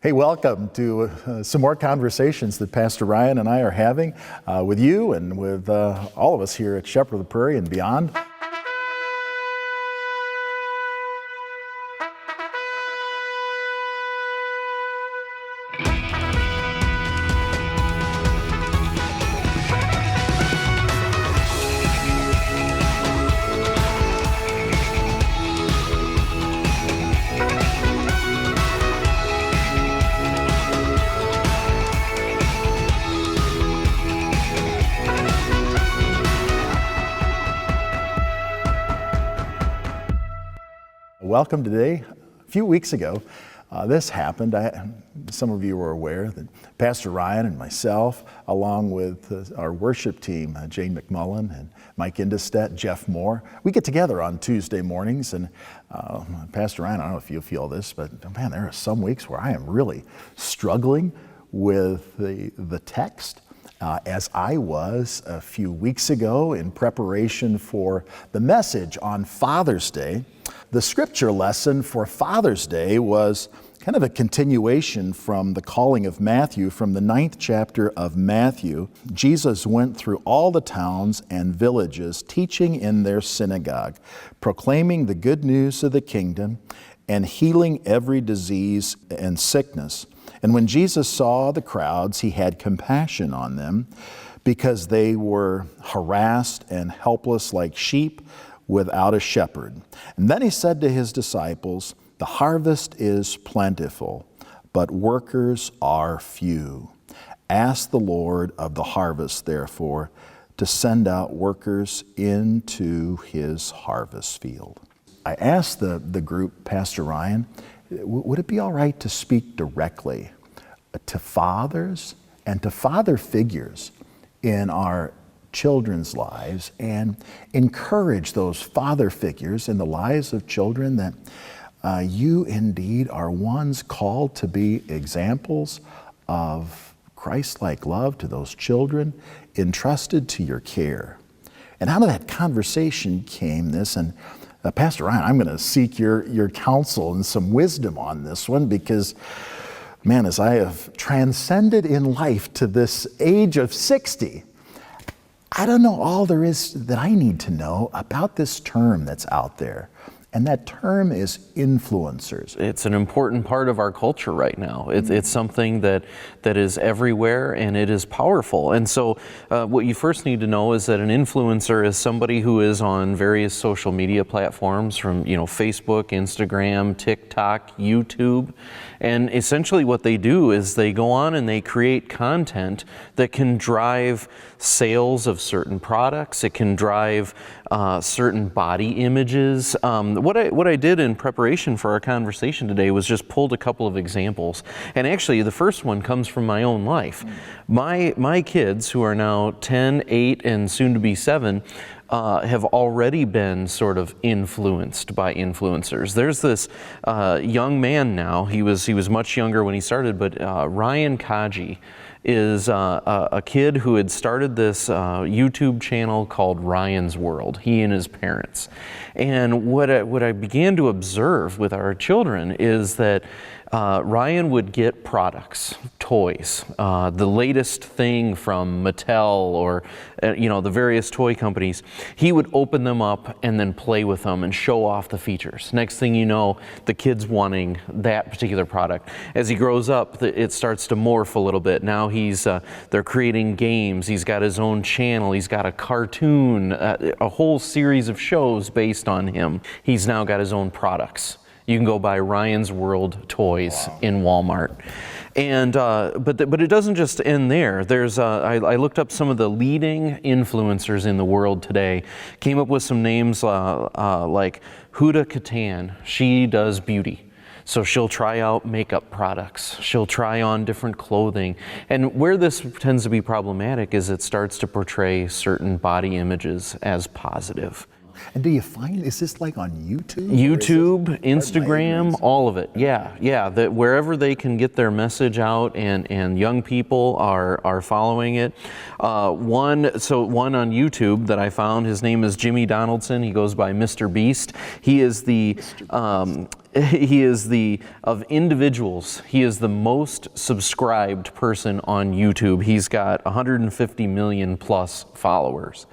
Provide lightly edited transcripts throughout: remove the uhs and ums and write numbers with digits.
Hey, welcome to some more conversations that Pastor Ryan and I are having with you and with all of us here at Shepherd of the Prairie and beyond. Welcome today. A few weeks ago, this happened. Some of you are aware that Pastor Ryan and myself, along with our worship team, Jane McMullen and Mike Indestedt, Jeff Moore, we get together on Tuesday mornings. And Pastor Ryan, I don't know if you feel this, but man, there are some weeks where I am really struggling with the text. As I was a few weeks ago in preparation for the message on Father's Day. The scripture lesson for Father's Day was kind of a continuation from the calling of Matthew, from the 9th chapter of Matthew. Jesus went through all the towns and villages, teaching in their synagogue, proclaiming the good news of the kingdom, and healing every disease and sickness. And when Jesus saw the crowds, he had compassion on them, because they were harassed and helpless like sheep without a shepherd. And then he said to his disciples, "The harvest is plentiful, but workers are few. Ask the Lord of the harvest, therefore, to send out workers into his harvest field." I asked the group, Pastor Ryan, would it be all right to speak directly to fathers and to father figures in our children's lives and encourage those father figures in the lives of children that you indeed are ones called to be examples of Christ-like love to those children entrusted to your care. And out of that conversation came this, and Pastor Ryan, I'm going to seek your counsel and some wisdom on this one, because man, as I have transcended in life to this age of 60, I don't know all there is that I need to know about this term that's out there. And that term is influencers. It's an important part of our culture right now. It's something that is everywhere, and it is powerful. And so what you first need to know is that an influencer is somebody who is on various social media platforms, from Facebook, Instagram, TikTok, YouTube. And essentially what they do is they go on and they create content that can drive sales of certain products. It can drive certain body images. What I did in preparation for our conversation today was just pulled a couple of examples. And actually, the first one comes from my own life. My kids, who are now 10, 8, and soon to be 7, have already been sort of influenced by influencers. There's this young man now. He was much younger when he started, but Ryan Kaji is a kid who had started this YouTube channel called Ryan's World, he and his parents. And what I began to observe with our children is that Ryan would get products, toys, the latest thing from Mattel or the various toy companies. He would open them up and then play with them and show off the features. Next thing you know, the kid's wanting that particular product. As he grows up, it starts to morph a little bit. Now they're creating games. He's got his own channel. He's got a cartoon, a whole series of shows based on him. He's now got his own products. You can go buy Ryan's World toys in Walmart. And but it doesn't just end there. There's I looked up some of the leading influencers in the world today. Came up with some names like Huda Katan. She does beauty. So she'll try out makeup products. She'll try on different clothing. And where this tends to be problematic is it starts to portray certain body images as positive. And do you find, is this like on YouTube? YouTube, Instagram, all of it. Yeah. That wherever they can get their message out, and young people are following it. One on YouTube that I found, his name is Jimmy Donaldson. He goes by Mr. Beast. He is the he is of individuals, he is the most subscribed person on YouTube. He's got 150 million plus followers.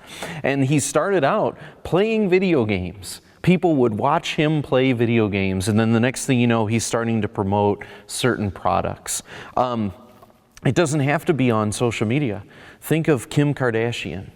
And he started out playing video games. People would watch him play video games, and then the next thing you know, he's starting to promote certain products. It doesn't have to be on social media. Think of Kim Kardashian.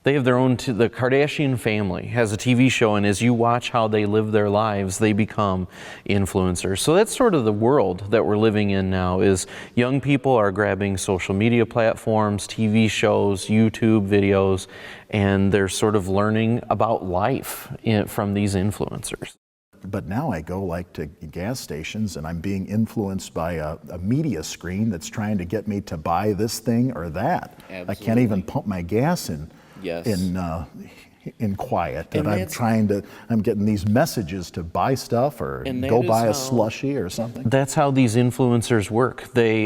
They have their own, the Kardashian family has a TV show, and as you watch how they live their lives, they become influencers. So that's sort of the world that we're living in now, is young people are grabbing social media platforms, TV shows, YouTube videos, and they're sort of learning about life from these influencers. But now I go like to gas stations and I'm being influenced by a media screen that's trying to get me to buy this thing or that. Absolutely. I can't even pump my gas in. Yes. In quiet, that I'm getting these messages to buy stuff or go buy a slushie or something. That's how these influencers work. They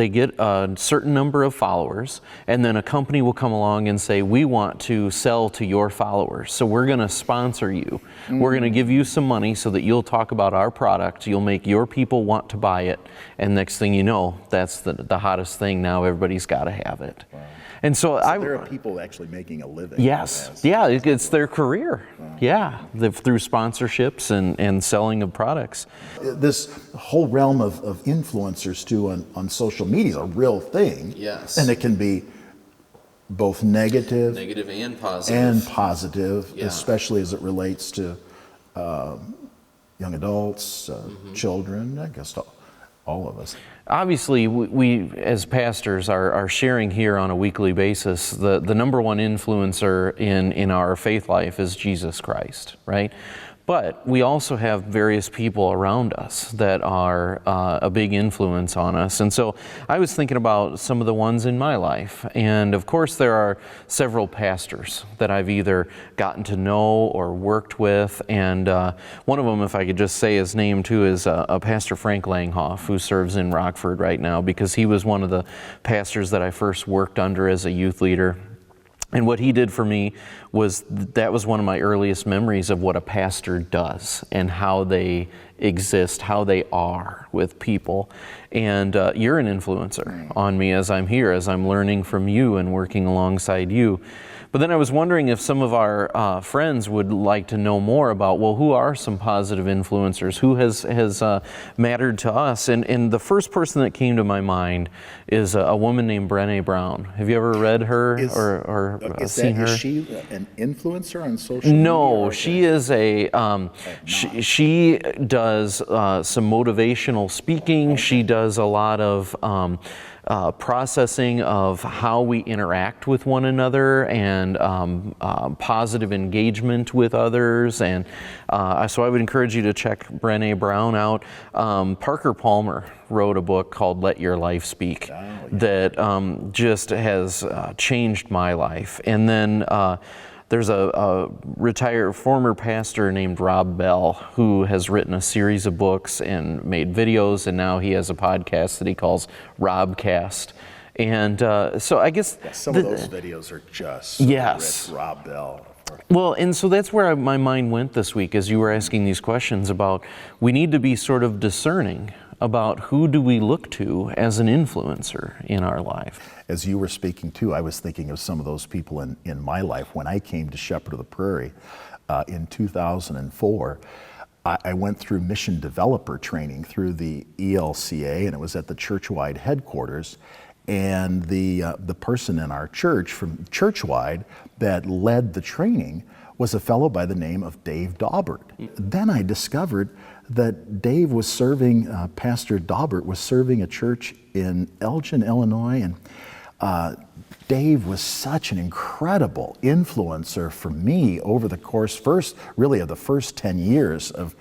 get a certain number of followers, and then a company will come along and say, we want to sell to your followers, so we're going to sponsor you. We're going to give you some money so that you'll talk about our product, you'll make your people want to buy it, and next thing you know, that's the hottest thing now. Everybody's got to have it. Wow. And so there are people actually making a living. Yes, yeah, it's their career. Wow. Yeah, through sponsorships and selling of products. This whole realm of influencers too on social media is a real thing. Yes. And it can be both negative and positive. Yeah. Especially as it relates to young adults, children, I guess all of us. Obviously, we as pastors are sharing here on a weekly basis. The number one influencer in our faith life is Jesus Christ, right? But we also have various people around us that are a big influence on us. And so I was thinking about some of the ones in my life. And of course, there are several pastors that I've either gotten to know or worked with. And one of them, if I could just say his name too, is a Pastor Frank Langhoff, who serves in Rockford right now, because he was one of the pastors that I first worked under as a youth leader. And what he did for me that was one of my earliest memories of what a pastor does and how they exist, how they are with people. And you're an influencer on me as I'm here, as I'm learning from you and working alongside you. But then I was wondering if some of our friends would like to know more about, well, who are some positive influencers? Who has mattered to us? And the first person that came to my mind is a woman named Brené Brown. Have you ever read her or seen her? Is she an influencer on social media? No, she is she does some motivational speaking. Okay. She does a lot of processing of how we interact with one another and positive engagement with others. And so I would encourage you to check Brené Brown out. Parker Palmer wrote a book called Let Your Life Speak that just has changed my life. And then there's a retired former pastor named Rob Bell who has written a series of books and made videos, and now he has a podcast that he calls Robcast. And so I guess some of those videos are just yes, rich. Rob Bell. Well, and so that's where my mind went this week as you were asking these questions about we need to be sort of discerning about who do we look to as an influencer in our life. As you were speaking too, I was thinking of some of those people in my life. When I came to Shepherd of the Prairie in 2004, I went through mission developer training through the ELCA, and it was at the churchwide headquarters. And the person in our church from churchwide that led the training was a fellow by the name of Dave Daubert. Then I discovered that Dave was serving, Pastor Daubert was serving a church in Elgin, Illinois, and Dave was such an incredible influencer for me over the course, really of the first 10 years of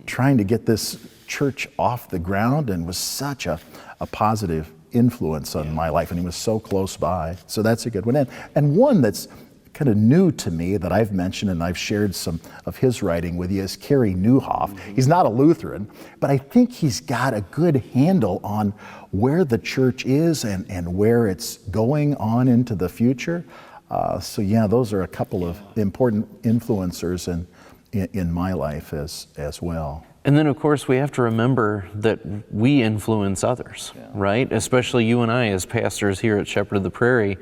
trying to get this church off the ground, and was such a positive influence on my life, and he was so close by. So that's a good one. And one that's kind of new to me that I've mentioned, and I've shared some of his writing with you, is Carey Nieuwhof. He's not a Lutheran, but I think he's got a good handle on where the church is and where it's going on into the future. So yeah, those are a couple of important influencers in my life as well. And then, of course, we have to remember that we influence others, right? Especially you and I as pastors here at Shepherd of the Prairie.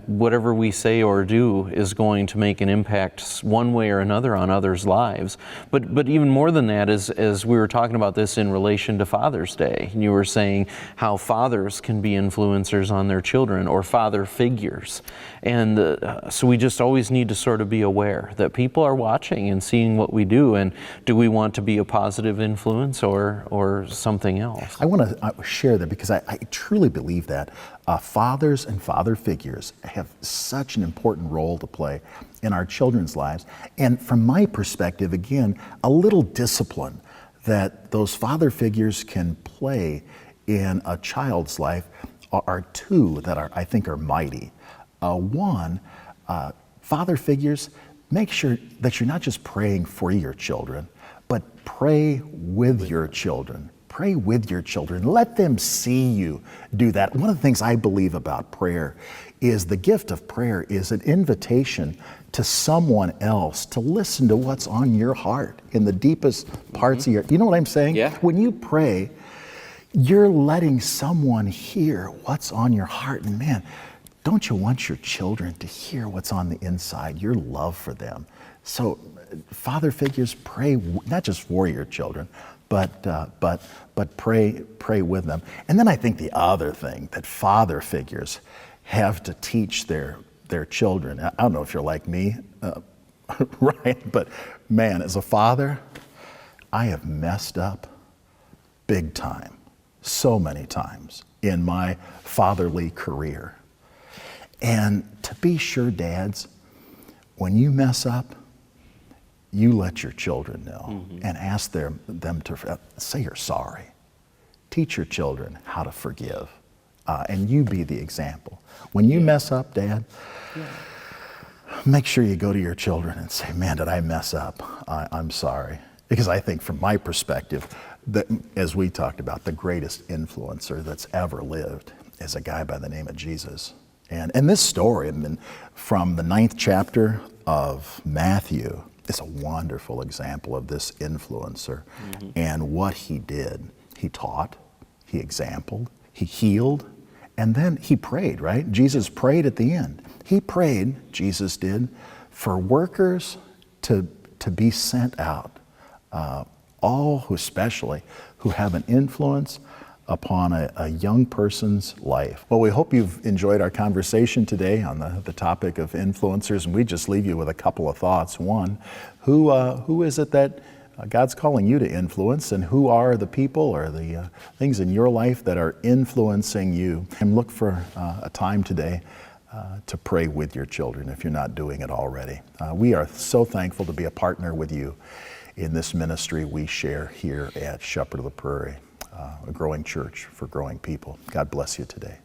Whatever we say or do is going to make an impact one way or another on others' lives. But even more than that, as we were talking about this in relation to Father's Day, you were saying how fathers can be influencers on their children, or father figures. And so we just always need to sort of be aware that people are watching and seeing what we do, and do we want to be a positive influence or something else? I want to share that because I truly believe that fathers and father figures have such an important role to play in our children's lives. And from my perspective, again, a little discipline that those father figures can play in a child's life are two that I think are mighty. One, father figures, make sure that you're not just praying for your children, but pray with your children. Pray with your children. Let them see you do that. One of the things I believe about prayer is the gift of prayer is an invitation to someone else to listen to what's on your heart in the deepest parts of your, you know what I'm saying? Yeah. When you pray, you're letting someone hear what's on your heart. And man, don't you want your children to hear what's on the inside, your love for them? So father figures, pray not just for your children, but pray with them. And then I think the other thing that father figures have to teach their children, I don't know if you're like me, right? But man, as a father, I have messed up big time, so many times in my fatherly career. And to be sure, dads, when you mess up, you let your children know and ask them to say you're sorry. Teach your children how to forgive, and you be the example. When you mess up, Dad, make sure you go to your children and say, man, did I mess up? I'm sorry. Because I think from my perspective, that, as we talked about, the greatest influencer that's ever lived is a guy by the name of Jesus. And this story, I mean, from the 9th chapter of Matthew, is a wonderful example of this influencer and what he did. He taught, he exampled, he healed, and then he prayed, right? Jesus prayed at the end. He prayed, Jesus did, for workers to be sent out, all who especially who have an influence upon a young person's life. Well, we hope you've enjoyed our conversation today on the topic of influencers, and we just leave you with a couple of thoughts. One, who is it that God's calling you to influence, and who are the people or the things in your life that are influencing you? And look for a time today to pray with your children if you're not doing it already. We are so thankful to be a partner with you in this ministry we share here at Shepherd of the Prairie. A growing church for growing people. God bless you today.